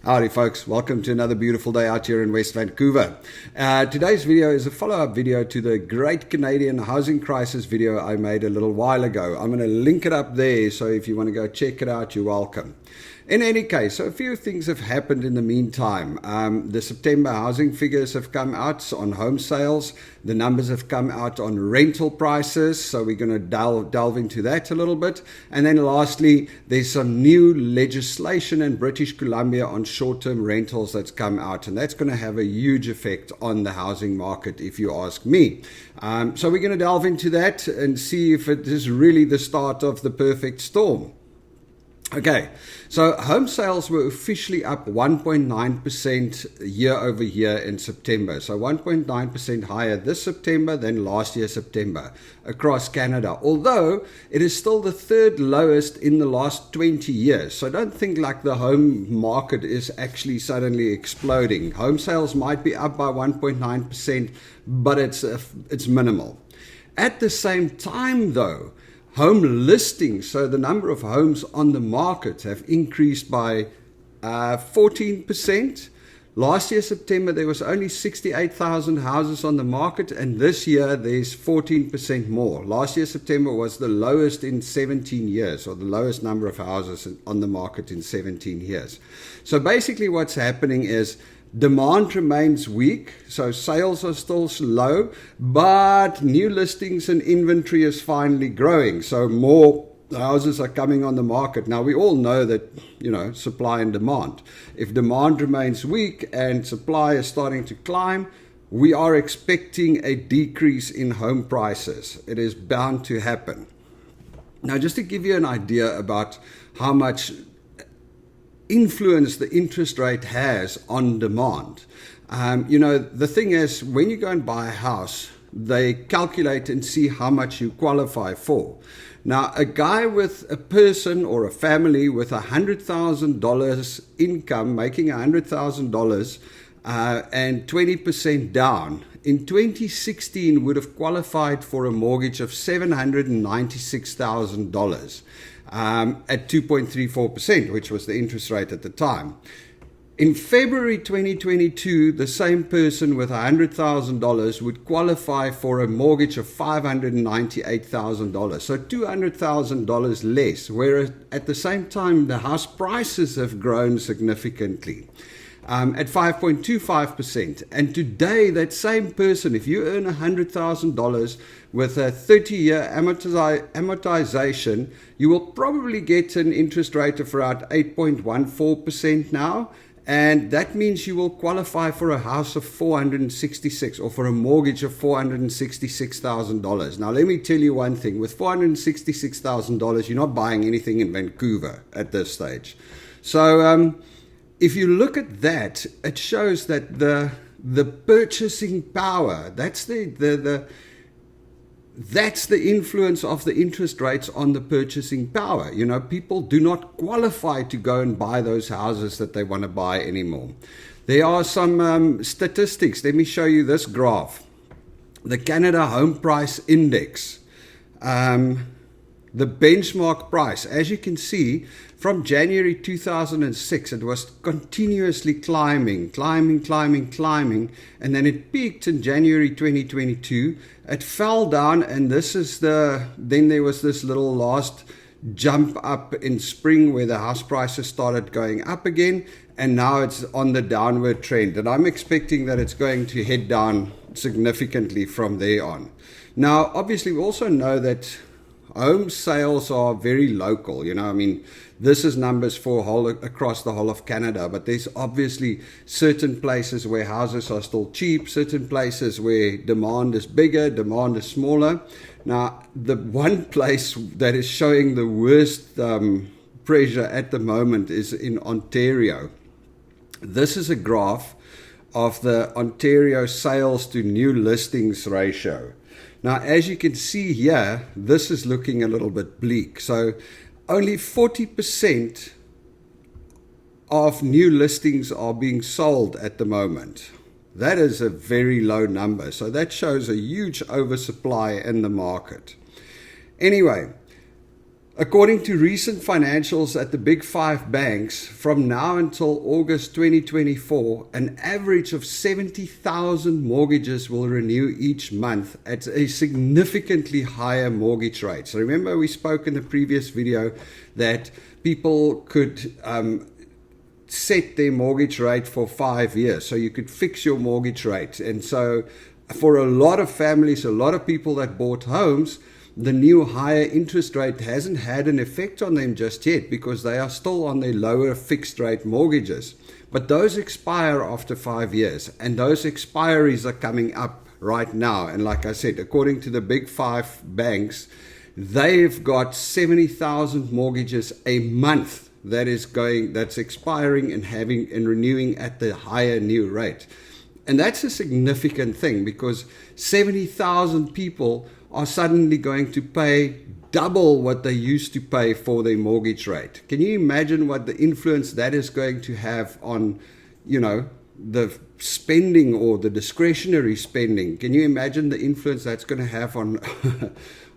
Howdy folks, welcome to another beautiful day out here in West Vancouver. Today's video is a follow-up video to the Great Canadian Housing Crisis video I made a little while ago. I'm going to link it up there, so if you want to go check it out, you're welcome. In any case, so a few things have happened in the meantime. The September housing figures have come out on home sales. The numbers have come out on rental prices, so we're going to delve into that a little bit. And then lastly, there's some new legislation in British Columbia on short-term rentals that's come out, and that's going to have a huge effect on the housing market if you ask me. So we're going to delve into that and see if it is really the start of the perfect storm. Okay, so home sales were officially up 1.9% year over year in September. So 1.9% higher this September than last year September across Canada. Although it is still the third lowest in the last 20 years. So don't think like the home market is actually suddenly exploding. Home sales might be up by 1.9%, but it's minimal. At the same time though, home listings, so the number of homes on the market, have increased by 14%. Last year, September, there was only 68,000 houses on the market, and this year there's 14% more. Last year, September was the lowest in 17 years, or the lowest number of houses on the market in 17 years. So basically what's happening is demand remains weak, so sales are still low, but new listings and inventory is finally growing. So more houses are coming on the market. Now, we all know that, supply and demand. If demand remains weak and supply is starting to climb, we are expecting a decrease in home prices. It is bound to happen. Now, just to give you an idea about how much influence the interest rate has on demand. The thing is, when you go and buy a house, they calculate and see how much you qualify for. Now, a person or a family with $100,000 income, making $100,000 and 20% down, in 2016 would have qualified for a mortgage of $796,000. At 2.34%, which was the interest rate at the time. In February 2022, the same person with $100,000 would qualify for a mortgage of $598,000, so $200,000 less, whereas at the same time, the house prices have grown significantly. At 5.25%. And today, that same person, if you earn $100,000 with a 30-year amortization, you will probably get an interest rate of around 8.14% now. And that means you will qualify for a house of $466, or for a mortgage of $466,000. Now, let me tell you one thing. With $466,000, you're not buying anything in Vancouver at this stage. So, if you look at that, it shows that the purchasing power, that's the influence of the interest rates on the purchasing power. People do not qualify to go and buy those houses that they want to buy anymore. There are some statistics. Let me show you this graph. The Canada Home Price Index. The benchmark price, as you can see, from January 2006, it was continuously climbing, and then it peaked in January 2022. It fell down, and then there was this little last jump up in spring where the house prices started going up again, and now it's on the downward trend. And I'm expecting that it's going to head down significantly from there on. Now, obviously, we also know that home sales are very local. This is numbers for across the whole of Canada, but there's obviously certain places where houses are still cheap, certain places where demand is bigger, demand is smaller. Now, the one place that is showing the worst pressure at the moment is in Ontario. This is a graph of the Ontario sales to new listings ratio. Now, as you can see here, this is looking a little bit bleak. So only 40% of new listings are being sold at the moment. That is a very low number. So that shows a huge oversupply in the market. Anyway, According to recent financials at the big five banks, from now until August 2024, an average of 70,000 mortgages will renew each month at a significantly higher mortgage rate. So remember, we spoke in the previous video that people could set their mortgage rate for 5 years. So you could fix your mortgage rate. And so for a lot of families, a lot of people that bought homes, the new higher interest rate hasn't had an effect on them just yet because they are still on their lower fixed rate mortgages. But those expire after 5 years, and those expiries are coming up right now. And like I said, according to the big five banks, they've got 70,000 mortgages a month that's expiring and renewing at the higher new rate. And that's a significant thing because 70,000 people are suddenly going to pay double what they used to pay for their mortgage rate. Can you imagine what the influence that is going to have on, the spending or the discretionary spending? Can you imagine the influence that's going to have on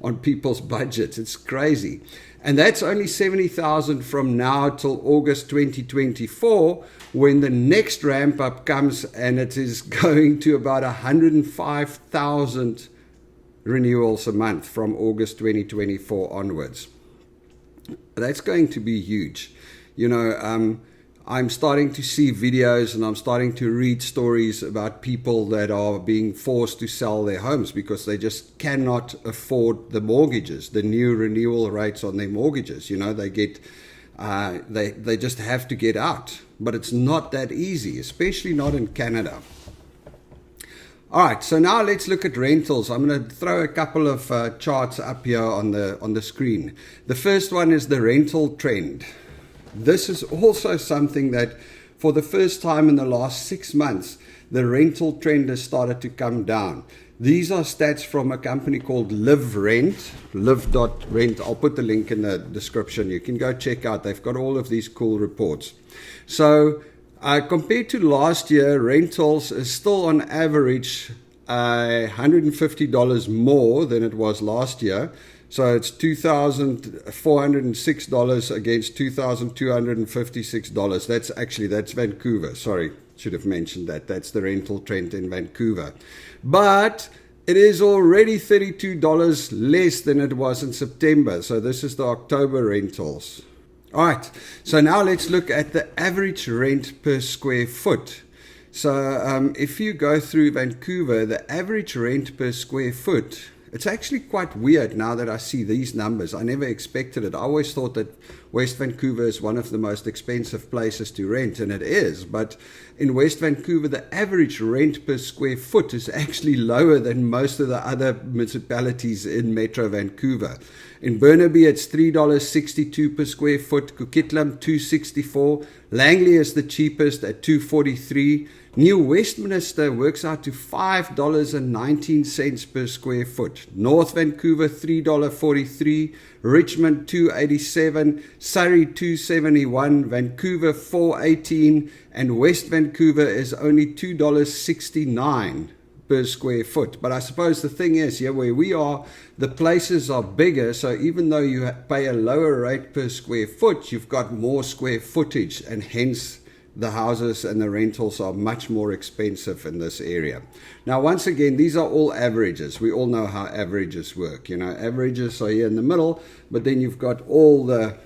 on people's budgets? It's crazy. And that's only 70,000 from now till August 2024, when the next ramp up comes, and it is going to about 105,000 renewals a month from August 2024 onwards. That's going to be huge. I'm starting to see videos and I'm starting to read stories about people that are being forced to sell their homes because they just cannot afford the mortgages, the new renewal rates on their mortgages. They get they just have to get out. But it's not that easy, especially not in Canada. All right, so now let's look at rentals. I'm going to throw a couple of charts up here on the screen. The first one is the rental trend. This is also something that for the first time in the last 6 months, the rental trend has started to come down. These are stats from a company called liv.rent, liv.rent. I'll put the link in the description. You can go check out. They've got all of these cool reports. So compared to last year, rentals is still on average $150 more than it was last year. So it's $2,406 against $2,256. That's Vancouver. Sorry, should have mentioned that. That's the rental trend in Vancouver. But it is already $32 less than it was in September. So this is the October rentals. All right, so now let's look at the average rent per square foot. So if you go through Vancouver, the average rent per square foot, it's actually quite weird now that I see these numbers. I never expected it. I always thought that West Vancouver is one of the most expensive places to rent, and it is. But in West Vancouver, the average rent per square foot is actually lower than most of the other municipalities in Metro Vancouver. In Burnaby, it's $3.62 per square foot. Coquitlam, $2.64. Langley is the cheapest at $2.43. New Westminster works out to $5.19 per square foot. North Vancouver, $3.43. Richmond, $2.87. Surrey, $2.71. Vancouver, $4.18. And West Vancouver is only $2.69 per square foot. But I suppose the thing is, where we are, the places are bigger, so even though you pay a lower rate per square foot, you've got more square footage, and hence the houses and the rentals are much more expensive in this area. Now, once again, these are all averages. We all know how averages work. Averages are here in the middle, but then you've got all the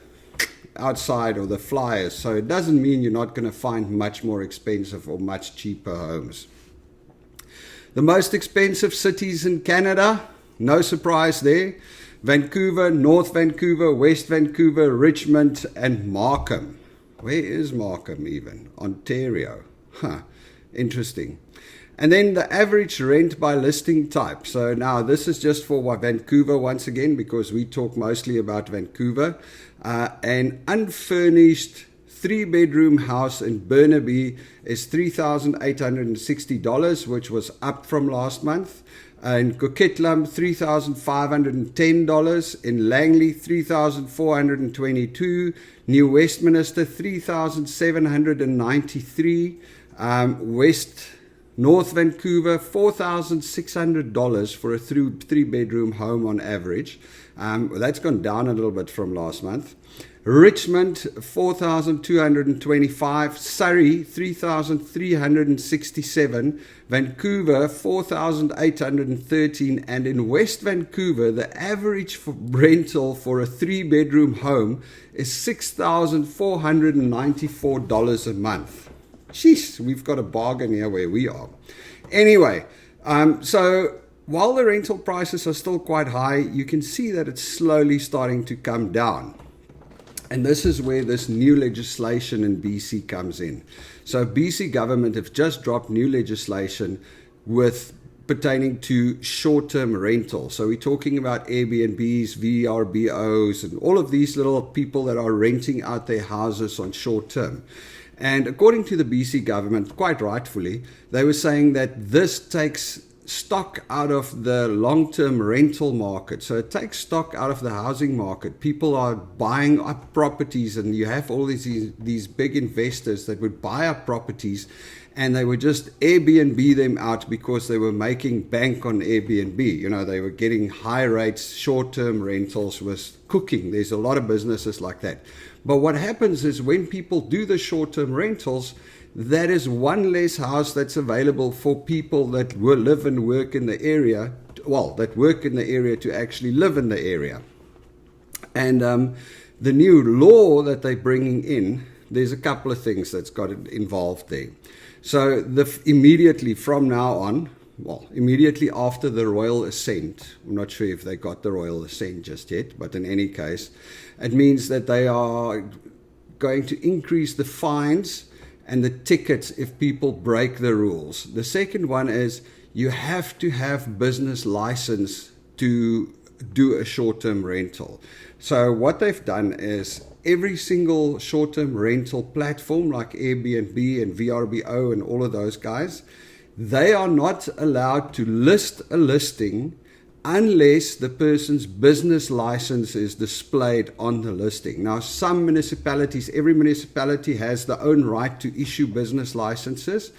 outside or the flyers. So it doesn't mean you're not going to find much more expensive or much cheaper homes. The most expensive cities in Canada, no surprise there: Vancouver, North Vancouver, West Vancouver, Richmond, and Markham. Where is Markham even? Ontario. Interesting. And then the average rent by listing type. So now this is just for Vancouver once again, because we talk mostly about Vancouver. An unfurnished 3-bedroom house in Burnaby is $3,860, which was up from last month. In Coquitlam, $3,510. In Langley, $3,422. New Westminster, $3,793. North Vancouver, $4,600 for a three-bedroom home on average. That's gone down a little bit from last month. Richmond, $4,225. Surrey, $3,367. Vancouver, $4,813. And in West Vancouver, the average rental for a three-bedroom home is $6,494 a month. Sheesh, we've got a bargain here where we are. Anyway, so while the rental prices are still quite high, you can see that it's slowly starting to come down. And this is where this new legislation in BC comes in. So BC government have just dropped new legislation pertaining to short-term rental. So we're talking about Airbnbs, VRBOs, and all of these little people that are renting out their houses on short-term. And according to the BC government, quite rightfully, they were saying that this takes stock out of the long-term rental market. So it takes stock out of the housing market. People are buying up properties, and you have all these big investors that would buy up properties, and they would just Airbnb them out because they were making bank on Airbnb. You know, they were getting high rates. Short-term rentals was cooking. There's a lot of businesses like that. But what happens is when people do the short-term rentals, that is one less house that's available for people that will live and work in the area, that work in the area to actually live in the area. And the new law that they're bringing in, there's a couple of things that's got involved there. So immediately from now on, immediately after the royal assent, I'm not sure if they got the royal assent just yet, but in any case, it means that they are going to increase the fines and the tickets if people break the rules. The second one is you have to have business license to do a short-term rental. So what they've done is every single short-term rental platform like Airbnb and VRBO and all of those guys, they are not allowed to list a listing unless the person's business license is displayed on the listing. Now, some municipalities, every municipality has their own right to issue business licenses,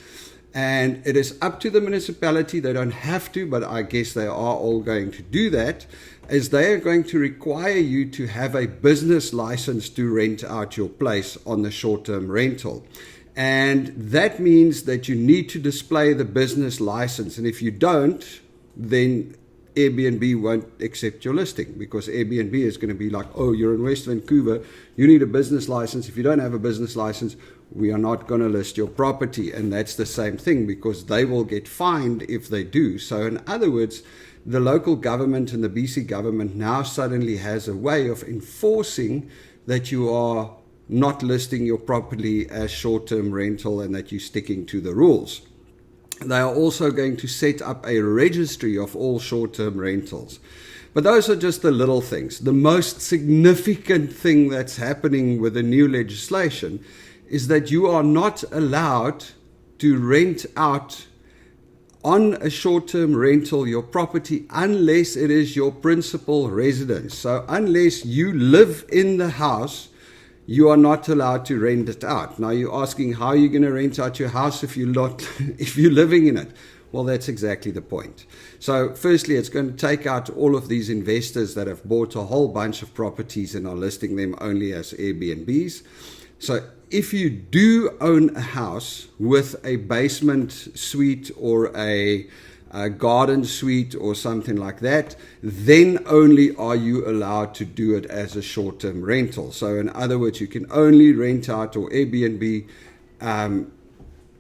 and it is up to the municipality. They don't have to, but I guess they are all going to do that, as they are going to require you to have a business license to rent out your place on the short-term rental. And that means that you need to display the business license, and if you don't, then Airbnb won't accept your listing, because Airbnb is going to be like, oh, you're in West Vancouver, you need a business license. If you don't have a business license, we are not going to list your property. And that's the same thing, because they will get fined if they do. So in other words, the local government and the BC government now suddenly has a way of enforcing that you are not listing your property as short-term rental and that you're sticking to the rules. They are also going to set up a registry of all short-term rentals. But those are just the little things. The most significant thing that's happening with the new legislation is that you are not allowed to rent out on a short-term rental your property unless it is your principal residence. So unless you live in the house, you are not allowed to rent it out. Now you're asking, how are you going to rent out your house if you're living in it? Well, that's exactly the point. So firstly, it's going to take out all of these investors that have bought a whole bunch of properties and are listing them only as Airbnbs. So if you do own a house with a basement suite or a garden suite or something like that, then only are you allowed to do it as a short-term rental. So in other words, you can only rent out or Airbnb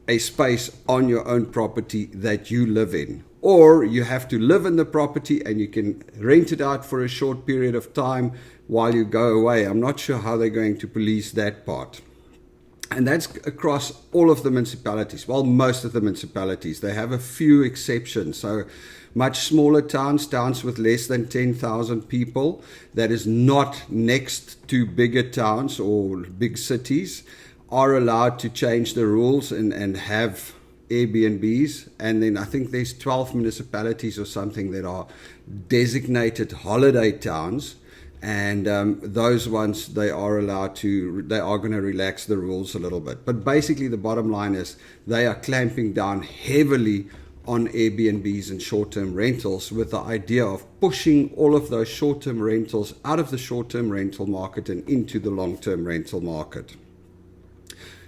a space on your own property that you live in. Or you have to live in the property and you can rent it out for a short period of time while you go away. I'm not sure how they're going to police that part. And that's across all of the municipalities. Well, most of the municipalities. They have a few exceptions. So much smaller towns with less than 10,000 people, that is not next to bigger towns or big cities, are allowed to change the rules and have Airbnbs. And then I think there's 12 municipalities or something that are designated holiday towns. And those ones, they are going to relax the rules a little bit. But basically the bottom line is they are clamping down heavily on Airbnbs and short-term rentals, with the idea of pushing all of those short-term rentals out of the short-term rental market and into the long-term rental market.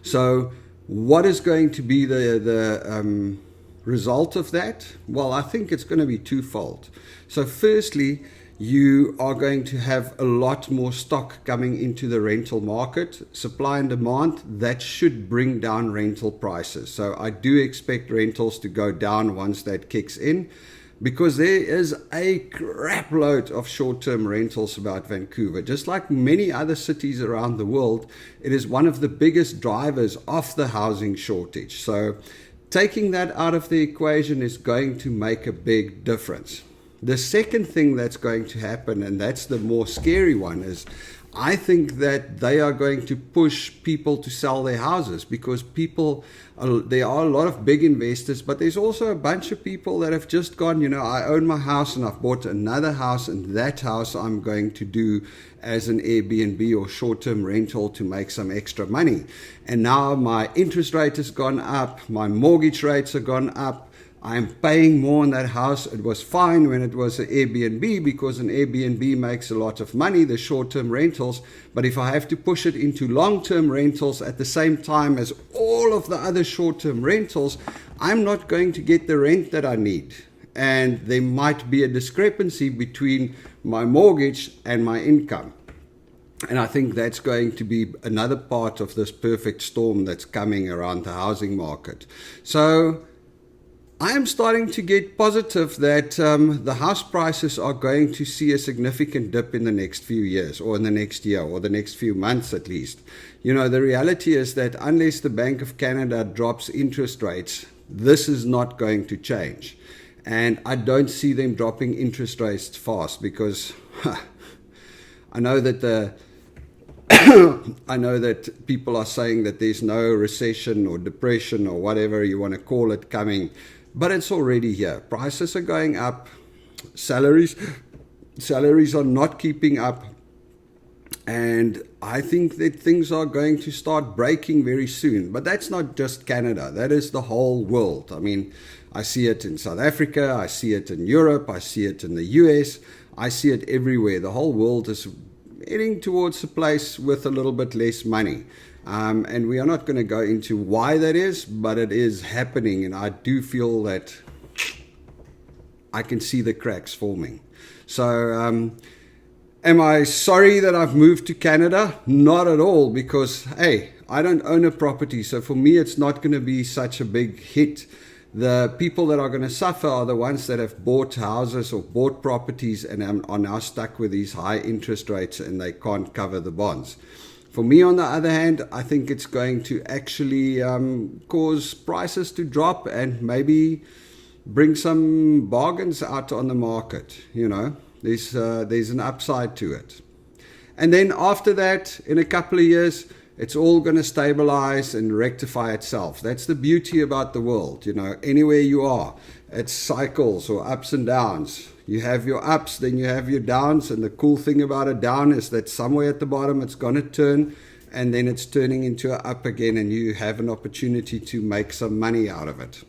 So what is going to be the result of that? Well, I think it's going to be twofold. So firstly, you are going to have a lot more stock coming into the rental market, supply and demand. That should bring down rental prices. So I do expect rentals to go down once that kicks in, because there is a crap load of short-term rentals about Vancouver. Just like many other cities around the world, it is one of the biggest drivers of the housing shortage. So taking that out of the equation is going to make a big difference. The second thing that's going to happen, and that's the more scary one, is I think that they are going to push people to sell their houses, because there are a lot of big investors, but there's also a bunch of people that have just gone, I own my house and I've bought another house, and that house I'm going to do as an Airbnb or short-term rental to make some extra money. And now my interest rate has gone up, my mortgage rates have gone up, I'm paying more on that house. It was fine when it was an Airbnb, because an Airbnb makes a lot of money, the short-term rentals. But if I have to push it into long-term rentals at the same time as all of the other short-term rentals, I'm not going to get the rent that I need. And there might be a discrepancy between my mortgage and my income. And I think that's going to be another part of this perfect storm that's coming around the housing market. So I am starting to get positive that the house prices are going to see a significant dip in the next few years, or in the next year, or the next few months at least. The reality is that unless the Bank of Canada drops interest rates, this is not going to change. And I don't see them dropping interest rates fast, because I know that I know that people are saying that there's no recession or depression or whatever you want to call it coming. But it's already here. Prices are going up. Salaries are not keeping up. And I think that things are going to start breaking very soon. But that's not just Canada. That is the whole world. I mean, I see it in South Africa. I see it in Europe. I see it in the US. I see it everywhere. The whole world is heading towards a place with a little bit less money. And we are not going to go into why that is, but it is happening. And I do feel that I can see the cracks forming. So am I sorry that I've moved to Canada? Not at all, because, hey, I don't own a property. So for me, it's not going to be such a big hit. The people that are going to suffer are the ones that have bought houses or bought properties and are now stuck with these high interest rates, and they can't cover the bonds. For me, on the other hand, I think it's going to actually cause prices to drop and maybe bring some bargains out on the market. There's an upside to it. And then after that, in a couple of years, it's all going to stabilize and rectify itself. That's the beauty about the world. Anywhere you are, it's cycles or ups and downs. You have your ups, then you have your downs. And the cool thing about a down is that somewhere at the bottom it's going to turn, and then it's turning into an up again, and you have an opportunity to make some money out of it.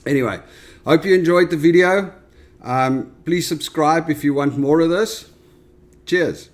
Anyway, hope you enjoyed the video. Please subscribe if you want more of this. Cheers.